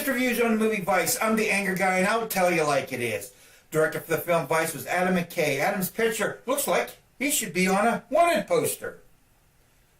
Latest reviews on the movie Vice. I'm the anger guy, and I'll tell you like it is. Director for the film Vice was Adam McKay. Adam's picture looks like he should be on a wanted poster.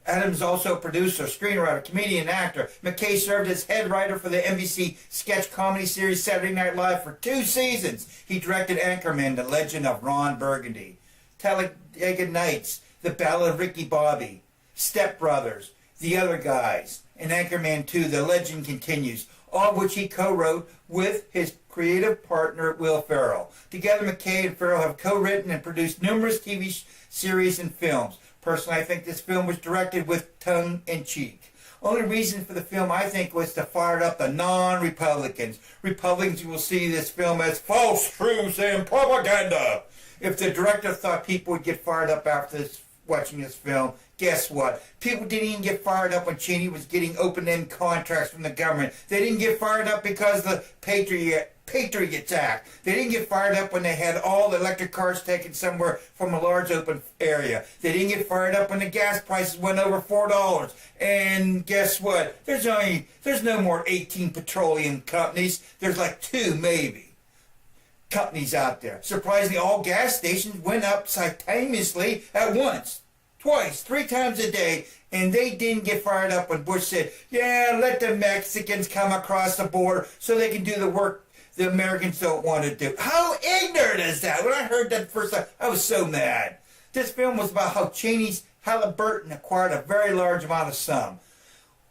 Adams also a producer, screenwriter, comedian, and actor. McKay served as head writer for the NBC sketch comedy series Saturday Night Live for 2 seasons. He directed Anchorman, The Legend of Ron Burgundy, Talladega Nights, The Ballad of Ricky Bobby, Step Brothers, The Other Guys, and Anchorman 2, The Legend Continues, all of which he co-wrote with his creative partner, Will Ferrell. Together, McKay and Ferrell have co-written and produced numerous TV series and films. Personally, I think this film was directed with tongue-in-cheek. Only reason for the film, I think, was to fire up the non-Republicans. Republicans will see this film as false truths and propaganda. If the director thought people would get fired up after watching this film, guess what? People didn't even get fired up when Cheney was getting open-end contracts from the government. They didn't get fired up because of the Patriots Act. They didn't get fired up when they had all the electric cars taken somewhere from a large open area. They didn't get fired up when the gas prices went over $4. And guess what? There's no more 18 petroleum companies. There's like 2 maybe companies out there. Surprisingly, all gas stations went up simultaneously at once, twice, 3 times a day, and they didn't get fired up when Bush said, yeah, let the Mexicans come across the border so they can do the work the Americans don't want to do. How ignorant is that? When I heard that the first time, I was so mad. This film was about how Cheney's Halliburton acquired a very large amount of sum.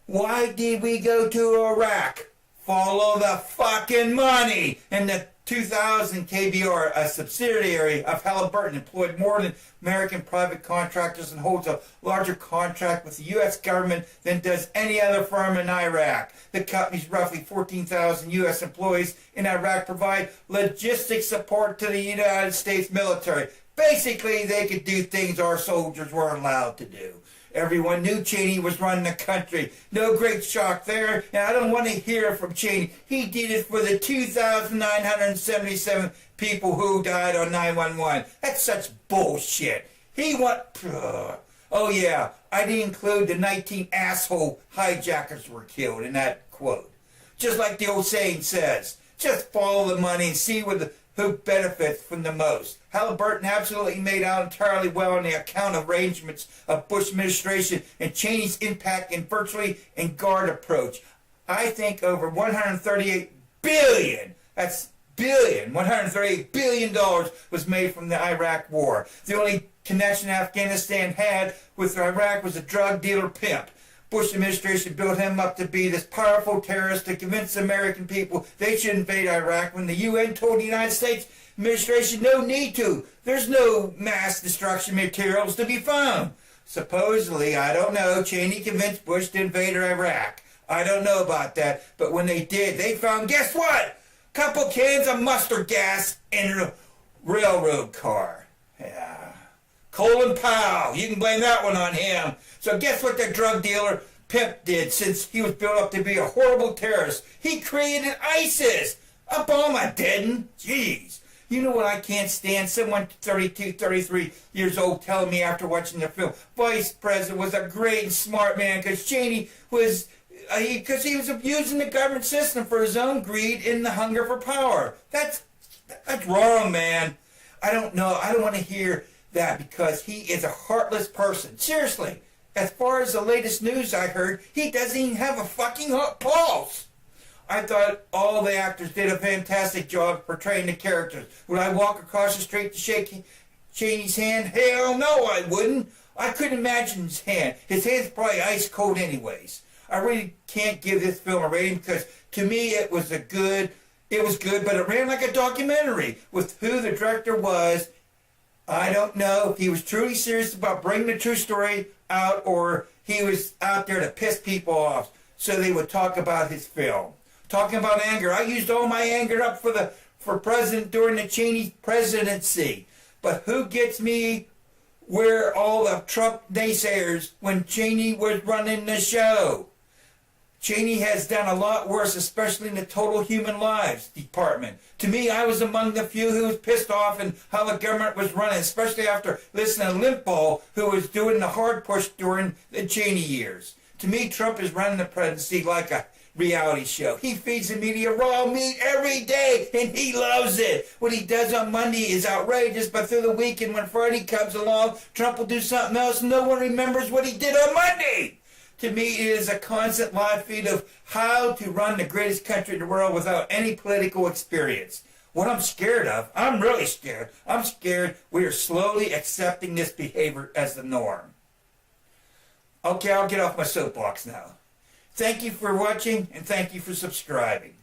Why did we go to Iraq? Follow the fucking money. And the 2000 KBR, a subsidiary of Halliburton, employed more than American private contractors and holds a larger contract with the U.S. government than does any other firm in Iraq. The company's roughly 14,000 U.S. employees in Iraq provide logistics support to the United States military. Basically, they could do things our soldiers weren't allowed to do. Everyone knew Cheney was running the country. No great shock there, and I don't want to hear from Cheney. He did it for the 2,977 people who died on 9/11. That's such bullshit. Oh yeah, I didn't include the 19 asshole hijackers were killed in that quote. Just like the old saying says, just follow the money and see who benefits from the most. Halliburton absolutely made out entirely well on the account arrangements of Bush administration and Cheney's impact and virtually and guard approach. I think over $138 billion, that's billion, $138 billion was made from the Iraq war. The only connection Afghanistan had with Iraq was a drug dealer pimp. Bush administration built him up to be this powerful terrorist to convince the American people they should invade Iraq when the UN told the United States administration no need to. There's no mass destruction materials to be found. Supposedly, I don't know, Cheney convinced Bush to invade Iraq. I don't know about that, but when they did, they found, guess what? Couple cans of mustard gas in a railroad car. Yeah. Colin Powell, you can blame that one on him. So guess what the drug dealer pimp did since he was built up to be a horrible terrorist? He created ISIS. Obama didn't. Jeez. You know what I can't stand? Someone 32, 33 years old telling me after watching the film, Vice President was a great and smart man because Cheney was, because he was abusing the government system for his own greed and the hunger for power. That's wrong, man. I don't know. I don't want to hear that because he is a heartless person. Seriously, as far as the latest news I heard, he doesn't even have a fucking pulse. I thought all the actors did a fantastic job portraying the characters. Would I walk across the street to shake Cheney's hand? Hell no, I wouldn't. I couldn't imagine his hand. His hand's probably ice cold anyways. I really can't give this film a rating because to me it was good, but it ran like a documentary. With who the director was, I don't know if he was truly serious about bringing the true story out or he was out there to piss people off so they would talk about his film. Talking about anger, I used all my anger up for president during the Cheney presidency. But who gets me where all the Trump naysayers when Cheney was running the show? Cheney has done a lot worse, especially in the Total Human Lives department. To me, I was among the few who was pissed off in how the government was running, especially after listening to Limbaugh, who was doing the hard push during the Cheney years. To me, Trump is running the presidency like a reality show. He feeds the media raw meat every day, and he loves it. What he does on Monday is outrageous, but through the weekend, when Friday comes along, Trump will do something else, and no one remembers what he did on Monday. To me, it is a constant live feed of how to run the greatest country in the world without any political experience. What I'm scared of, I'm really scared. I'm scared we are slowly accepting this behavior as the norm. Okay, I'll get off my soapbox now. Thank you for watching, and thank you for subscribing.